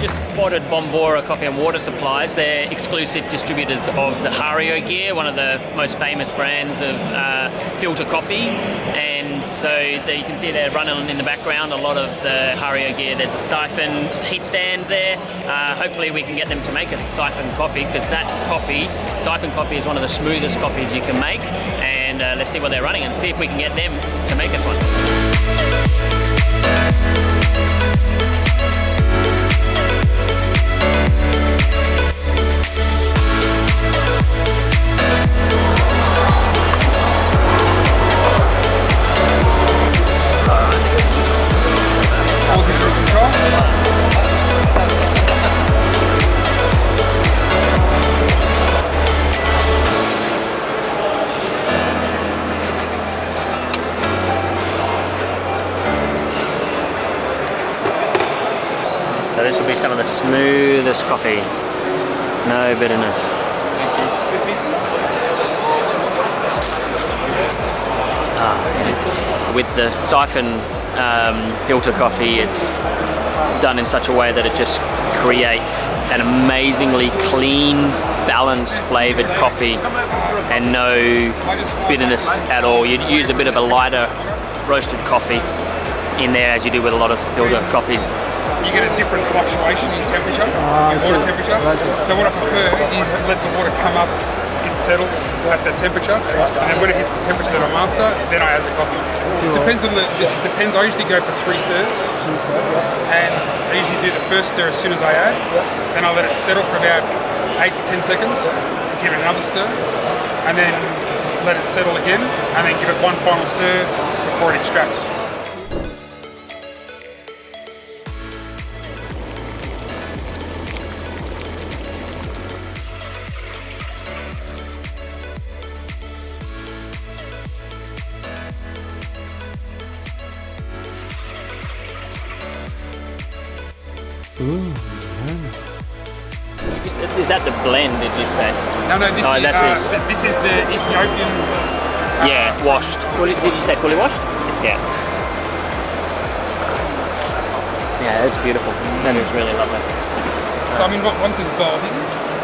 just spotted Bombora Coffee and Water Supplies. They're exclusive distributors of the Hario gear, one of the most famous brands of filter coffee. And so there you can see they're running in the background a lot of the Hario gear. There's a Syphon heat stand there. Hopefully we can get them to make us a Syphon coffee, because that coffee, Syphon coffee, is one of the smoothest coffees you can make. And let's see what they're running and see if we can get them to make us one. So this will be some of the smoothest coffee. No bitterness. With the Syphon filter coffee, it's done in such a way that it just creates an amazingly clean, balanced flavored coffee and no bitterness at all. You'd use a bit of a lighter roasted coffee in there, as you do with a lot of filter coffees. You get a different fluctuation in temperature, in water temperature. So what I prefer is to let the water come up, it settles at that temperature, and then when it hits the temperature that I'm after, then I add the coffee. It depends. I usually go for 3 stirs, and I usually do the first stir as soon as I add, then I let it settle for about 8 to 10 seconds, give it another stir, and then let it settle again, and then give it one final stir before it extracts. Ooh, is that the blend, did you say? No, this is the Ethiopian... yeah, washed. Did you say fully washed? Yeah. Yeah, that's beautiful. That is really lovely. So I mean, once it's dialed in,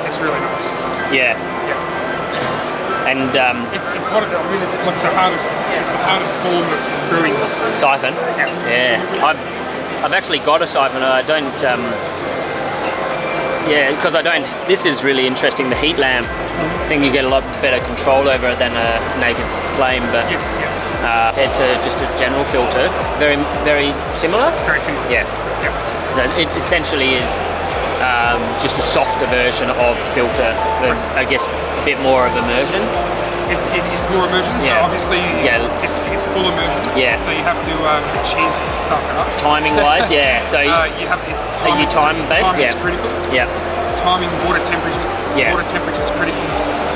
it's really nice. Yeah. Yeah. And it's what it's like the hardest. It's the hardest form of brewing. Syphon. Yeah. I've actually got a Syphon. I don't. Yeah, because I don't. This is really interesting. The heat lamp. I think you get a lot better control over it than a naked flame. But yes. Yeah. Compared to just a general filter, very similar. Very similar. Yes. Yeah. So it essentially is just a softer version of filter. But I guess a bit more of immersion. It's more immersion, so obviously it's full immersion. Yeah. So you have to choose to stuff it up. Timing wise, yeah. So you have to. Are you time based? Timing is critical. Yeah. Timing, water temperature. Yeah. Water temperature is critical.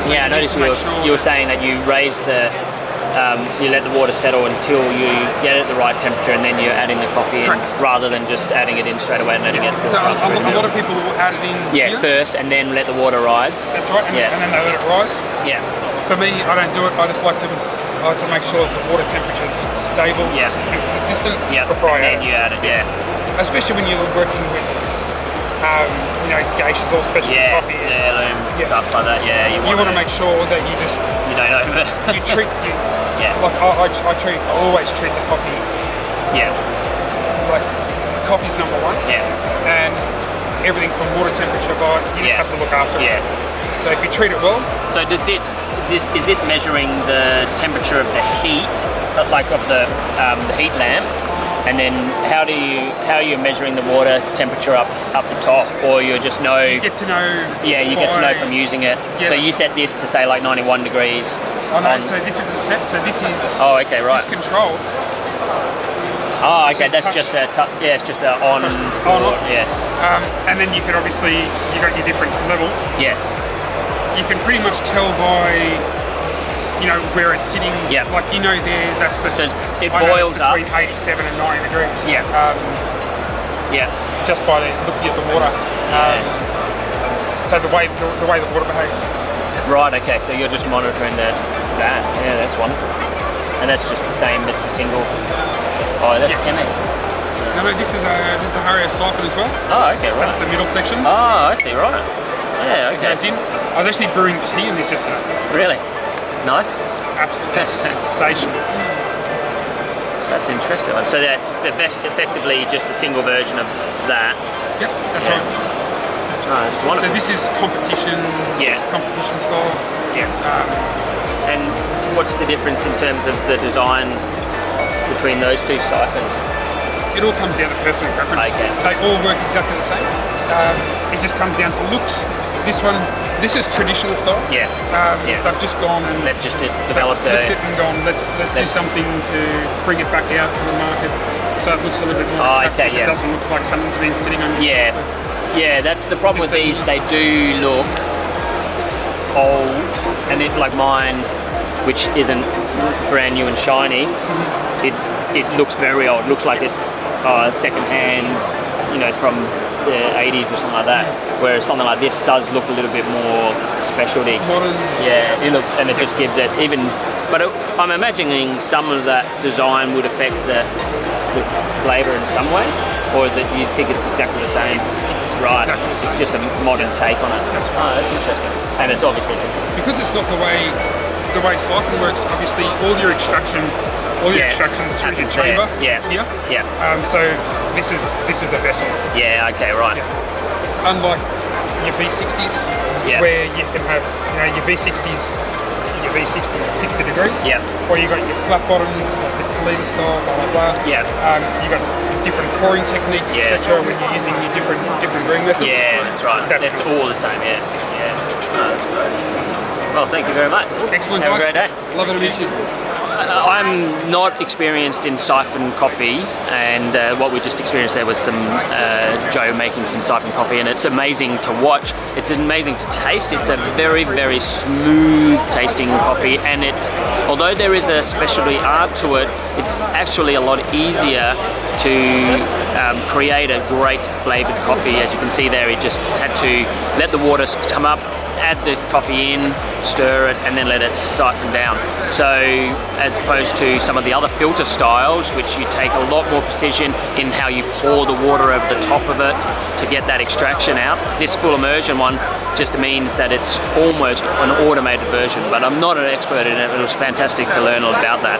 So yeah, I noticed you were saying that you raise the. You let the water settle until you get it at the right temperature, and then you're adding the coffee in, rather than just adding it in straight away and letting it filter up. So a lot of people will add it in here. First, and then let the water rise. That's right, and then they let it rise. Yeah. For me, I don't do it. I just like to make sure that the water temperature is stable and consistent before I add it. And then you add it, Especially when you're working with, geishas or special coffee. Stuff like that. Yeah. You want to make sure that you just don't over. You treat like I always treat the coffee. Yeah. Like coffee's number one. Yeah. And everything from water temperature you just have to look after it. So if you treat it well. So is this measuring the temperature of the heat, like of the heat lamp, and then how are you measuring the water temperature up the top, or you just know? You get to know. Yeah, you get to know from using it. So you set this to say like 91 degrees. Oh no, so this isn't set. So this is. Oh, okay, right. This control. Oh, okay, that's just a it's just a on. Yeah. And then you can obviously you got your different levels. Yes. You can pretty much tell by where it's sitting. Yeah. Like there, that's so it boils up between 87 and 90 degrees. Yeah. Just by looking at the water. So the way the water behaves. Right. Okay. So you're just monitoring that. Yeah, that's wonderful. And that's just the same. It's a single. Oh, that's 10x. No, this is a Hario Syphon as well. Oh, okay, right. That's the middle section. Oh, I see, right. Yeah, okay. Goes in. I was actually brewing tea in this yesterday. Really? Nice. Absolutely sensational. That's interesting. So that's effectively just a single version of that. Yep, that's right. Oh, that's wonderful. So this is competition. Yeah. Competition style. Yeah. And what's the difference in terms of the design between those two siphons? It all comes down to personal preference. Okay. They all work exactly the same. It just comes down to looks. This is traditional style. Yeah. They've just gone and They've just developed flipped it and gone. Let's do something to bring it back out to the market, so it looks a little bit more attractive. Okay, yeah. It doesn't look like something's been sitting on. Yeah. Yeah. That's the problem with these. They do look old, and it like mine, which isn't brand new and shiny. It looks very old. It looks like it's second hand, from the 80s or something like that. Whereas something like this does look a little bit more specialty. Modern. Yeah, it looks, and it just gives it even. But I'm imagining some of that design would affect the flavour in some way, or is it you think it's exactly the same? It's right. exactly the same. It's just a modern take on it. That's right. Oh, that's interesting. And it's obviously Because it's not the way Syphon works. Obviously, all your extractions through the chamber. Yeah. Here. Yeah. So this is a vessel. Yeah. Okay. Right. Yeah. Unlike your V60s, Yeah. where you can have your V60s 60 degrees. Yeah. Or you got your flat bottoms, like the Kalita style, blah blah blah. Yeah. You got different pouring techniques, Yeah. etc. When you're using your different brewing methods. Yeah, that's right. That's all the same. Yeah. Yeah. Oh, that's great. Well, thank you very much. Excellent. Have guys. a great day. Love it to meet you. I'm not experienced in Syphon Coffee, and what we just experienced there was some Joe making some Syphon Coffee, and it's amazing to watch. It's amazing to taste. It's a very, very smooth tasting coffee, and although there is a specialty art to it, it's actually a lot easier to create a great flavoured coffee. As you can see there, he just had to let the water come up, add the coffee in, stir it, and then let it siphon down. So as opposed to some of the other filter styles, which you take a lot more precision in how you pour the water over the top of it to get that extraction out, this full immersion one just means that it's almost an automated version. But I'm not an expert in it. It was fantastic to learn all about that.